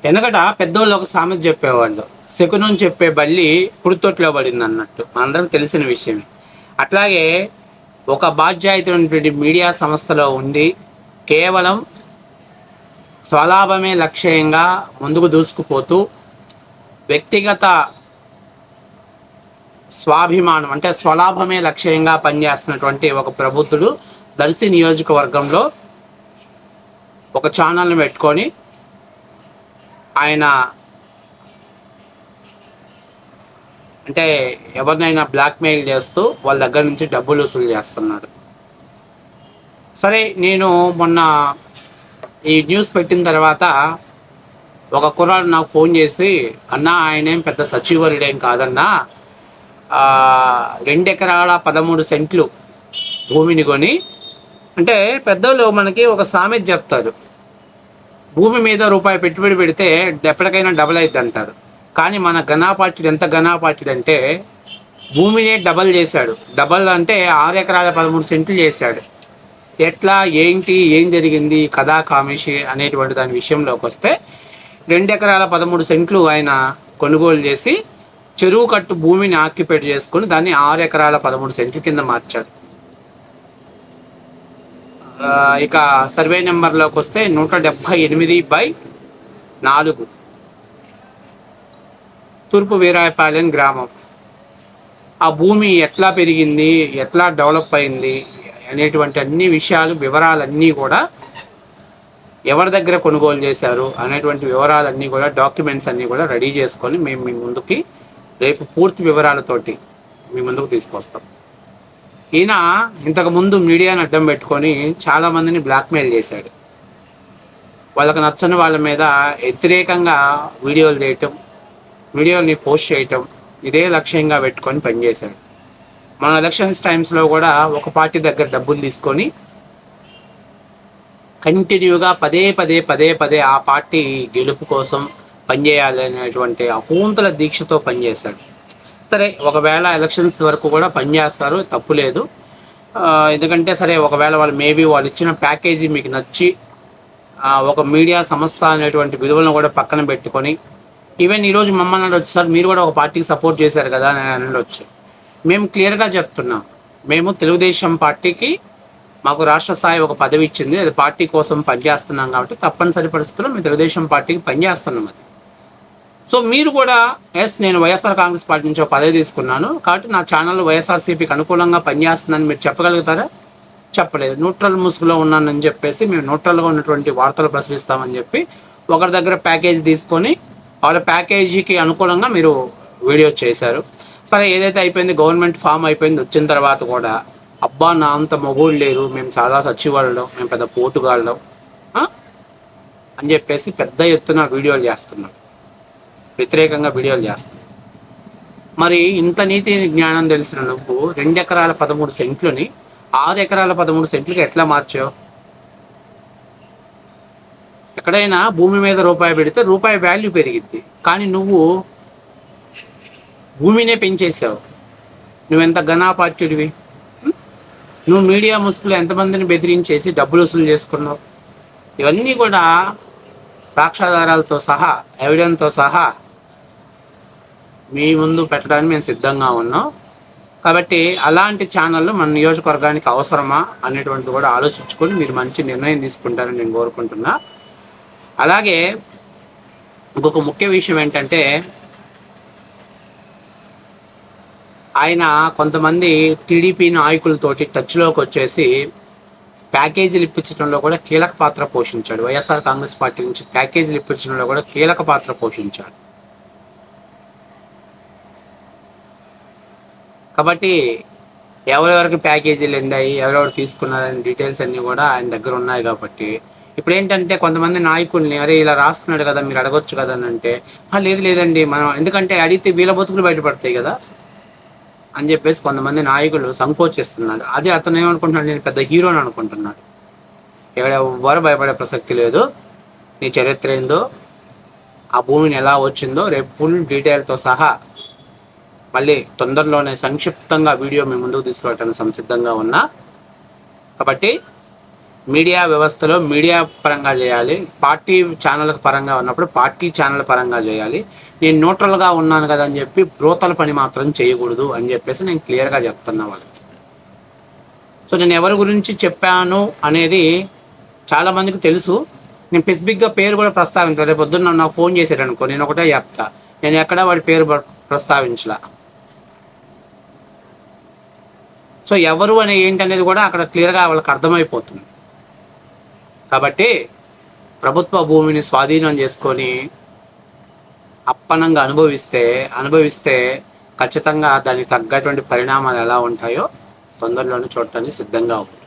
వెనకట పెద్దోళ్ళు ఒక సామెత చెప్పేవాళ్ళు, శకునం చెప్పే బల్లి పుడితొట్లో పడింది అన్నట్టు అందరం తెలిసిన విషయమే. అట్లాగే ఒక బాధ్యతమైనటువంటి మీడియా సంస్థలో ఉండి కేవలం స్వలాభమే లక్ష్యంగా ముందుకు దూసుకుపోతూ వ్యక్తిగత స్వాభిమానం అంటే స్వలాభమే లక్ష్యంగా పనిచేస్తున్నటువంటి ఒక ప్రబుద్ధుడు దర్శి నియోజకవర్గంలో ఒక ఛానల్ని పెట్టుకొని ఆయన అంటే ఎవరినైనా బ్లాక్మెయిల్ చేస్తూ వాళ్ళ దగ్గర నుంచి డబ్బులు వసూలు చేస్తున్నాడు. సరే, నేను మొన్న ఈ న్యూస్ పెట్టిన తర్వాత ఒక కుర్రాడు నాకు ఫోన్ చేసి, అన్నా ఆయనేం పెద్ద సచివాలయం కాదన్నా, 2 ఎకరాల 13 సెంట్లు భూమిని కొని, అంటే పెద్దోళ్ళు మనకి ఒక సామెత చెప్తారు, భూమి మీద రూపాయి పెట్టుబడి పెడితే ఎప్పటికైనా డబల్ అవుతుంది అంటారు. కానీ మన ఘనాపాఠ్యుడు ఎంత ఘనాపాఠ్యుడు అంటే భూమినే డబల్ చేశాడు. డబల్ అంటే 6 ఎకరాల 13 సెంట్లు చేశాడు. ఎట్లా, ఏంటి, ఏం జరిగింది, కథా కామేషి అనేటువంటి దాని విషయంలోకి వస్తే 2 ఎకరాల 13 సెంట్లు ఆయన కొనుగోలు చేసి చెరువు కట్టు భూమిని ఆక్యుపేట్ చేసుకుని దాన్ని 6 ఎకరాల 13 సెంట్ల కింద మార్చాడు. ఇక సర్వే నెంబర్లోకి వస్తే 178/4 తూర్పు వీరాయపాలెం గ్రామం. ఆ భూమి ఎట్లా పెరిగింది, ఎట్లా డెవలప్ అయింది అనేటువంటి అన్ని విషయాలు, వివరాలన్నీ కూడా ఎవరి దగ్గర కొనుగోలు చేశారు అనేటువంటి వివరాలన్నీ కూడా, డాక్యుమెంట్స్ అన్నీ కూడా రెడీ చేసుకొని మేము మీ ముందుకి రేపు పూర్తి వివరాలతోటి మీ ముందుకు తీసుకొస్తాం. ఈయన ఇంతకుముందు మీడియాని అడ్డం పెట్టుకొని చాలామందిని బ్లాక్మెయిల్ చేశాడు. వాళ్ళకి నచ్చని వాళ్ళ మీద వ్యతిరేకంగా వీడియోలు చేయటం, వీడియోని పోస్ట్ చేయటం, ఇదే లక్ష్యంగా పెట్టుకొని పనిచేశాడు. మన ఎలక్షన్స్ టైమ్స్లో కూడా ఒక పార్టీ దగ్గర డబ్బులు తీసుకొని కంటిన్యూగా పదే ఆ పార్టీ గెలుపు కోసం పనిచేయాలనేటువంటి అపూంతల దీక్షతో పనిచేశాడు. సరే, ఒకవేళ ఎలక్షన్స్ వరకు కూడా పనిచేస్తారు, తప్పు లేదు. ఎందుకంటే సరే, ఒకవేళ వాళ్ళు ఇచ్చిన ప్యాకేజీ మీకు నచ్చి ఒక మీడియా సంస్థ అనేటువంటి విలువలను కూడా పక్కన పెట్టుకొని, ఈవెన్ ఈరోజు మమ్మల్ని అనొచ్చు, సార్ మీరు కూడా ఒక పార్టీకి సపోర్ట్ చేశారు కదా అని అనొచ్చు. మేము క్లియర్గా చెప్తున్నాం, మేము తెలుగుదేశం పార్టీకి మాకు రాష్ట్ర స్థాయి ఒక పదవి ఇచ్చింది, అది పార్టీ కోసం పనిచేస్తున్నాం కాబట్టి తప్పనిసరి పరిస్థితుల్లో మేము తెలుగుదేశం పార్టీకి పనిచేస్తున్నాం. అది సో మీరు కూడా, ఎస్ నేను వైఎస్ఆర్ కాంగ్రెస్ పార్టీ నుంచి ఒక పదవి తీసుకున్నాను కాబట్టి నా ఛానల్ వైఎస్ఆర్సీపీకి అనుకూలంగా పనిచేస్తుందని మీరు చెప్పగలుగుతారా? చెప్పలేదు. న్యూట్రల్ ముసుగులో ఉన్నానని చెప్పేసి మేము న్యూట్రల్గా ఉన్నటువంటి వార్తలు ప్రచురిస్తామని చెప్పి ఒకరి దగ్గర ప్యాకేజీ తీసుకొని వాళ్ళ ప్యాకేజీకి అనుకూలంగా మీరు వీడియో చేశారు. సరే, ఏదైతే అయిపోయింది, గవర్నమెంట్ ఫామ్ అయిపోయింది, వచ్చిన తర్వాత కూడా అబ్బా నా అంత మొగోళ్ళు లేరు, మేము చాలా సచివాళ్ళం, మేము పెద్ద పోటుగాళ్ళం అని చెప్పేసి పెద్ద ఎత్తున వీడియోలు చేస్తున్నాం, వ్యతిరేకంగా వీడియోలు చేస్తున్నాం. మరి ఇంత నీతి జ్ఞానం తెలిసిన నువ్వు 2 ఎకరాల 13 సెంట్లని 6 ఎకరాల 13 సెంట్లకి ఎట్లా మార్చావు? ఎక్కడైనా భూమి మీద రూపాయి పెడితే రూపాయి వాల్యూ పెరిగిద్ది, కానీ నువ్వు భూమినే పెంచేసావు. నువ్వెంత ఘనాపాఠ్యుడివి! నువ్వు మీడియా ముసుగులు ఎంతమందిని బెదిరించేసి డబ్బులు వసూలు చేసుకున్నావు. ఇవన్నీ కూడా సాక్ష్యాధారాలతో సహా, ఎవిడెన్స్తో సహా మీ ముందు పెట్టడానికి మేము సిద్ధంగా ఉన్నాం. కాబట్టి అలాంటి ఛానళ్ళు మన నియోజకవర్గానికి అవసరమా అనేటువంటి కూడా ఆలోచించుకొని మీరు మంచి నిర్ణయం తీసుకుంటారని నేను కోరుకుంటున్నా. అలాగే ఇంకొక ముఖ్య విషయం ఏంటంటే, ఆయన కొంతమంది టీడీపీ నాయకులతోటి టచ్లోకి వచ్చేసి ప్యాకేజీలు ఇప్పించడంలో కూడా కీలక పాత్ర పోషించాడు. వైఎస్ఆర్ కాంగ్రెస్ పార్టీ నుంచి ప్యాకేజీలు ఇప్పించడంలో కూడా కీలక పాత్ర పోషించాడు. కాబట్టి ఎవరెవరికి ప్యాకేజీలు ఎందాయి, ఎవరెవరు తీసుకున్నారని డీటెయిల్స్ అన్నీ కూడా ఆయన దగ్గర ఉన్నాయి. కాబట్టి ఇప్పుడు ఏంటంటే కొంతమంది నాయకుల్ని, అరే ఇలా రాస్తున్నాడు కదా మీరు అడగొచ్చు కదా అని అంటే, లేదండి మనం, ఎందుకంటే అడిగితే వీళ్ళ బతుకులు బయటపడతాయి కదా అని చెప్పేసి కొంతమంది నాయకులు సంకోచిస్తున్నారు. అదే అతను ఏమనుకుంటున్నాడు, నేను పెద్ద హీరోని అనుకుంటున్నాడు. ఎవరు భయపడే ప్రసక్తి లేదు. నీ చరిత్ర ఏందో, ఆ భూమిని ఎలా వచ్చిందో రేపు ఫుల్ డీటెయిల్తో సహా మళ్ళీ తొందరలోనే సంక్షిప్తంగా వీడియో మీ ముందుకు తీసుకురావడానికి సంసిద్ధంగా ఉన్నా. కాబట్టి మీడియా వ్యవస్థలో మీడియా పరంగా చేయాలి, పార్టీ ఛానల్ పరంగా ఉన్నప్పుడు పార్టీ ఛానల్ పరంగా చేయాలి. నేను న్యూట్రల్గా ఉన్నాను కదా అని చెప్పి బ్రోతల పని మాత్రం చేయకూడదు అని చెప్పేసి నేను క్లియర్గా చెప్తున్నా వాళ్ళకి. సో నేను ఎవరి గురించి చెప్పాను అనేది చాలామందికి తెలుసు. నేను స్పెసిఫిక్గా పేరు కూడా ప్రస్తావించాలి. రేపు పొద్దున్న నాకు ఫోన్ చేశాడు అనుకో, నేను ఒకటే చెప్తా, నేను ఎక్కడా వాడి పేరు ప్రస్తావించలా. సో ఎవరు అనే ఏంటనేది కూడా అక్కడ క్లియర్గా వాళ్ళకి అర్థమైపోతుంది. కాబట్టి ప్రభుత్వ భూమిని స్వాధీనం చేసుకొని అప్పనంగా అనుభవిస్తే ఖచ్చితంగా దానికి తగ్గటువంటి పరిణామాలు ఎలా ఉంటాయో తొందరలోనే చూడటానికి సిద్ధంగా ఉంది.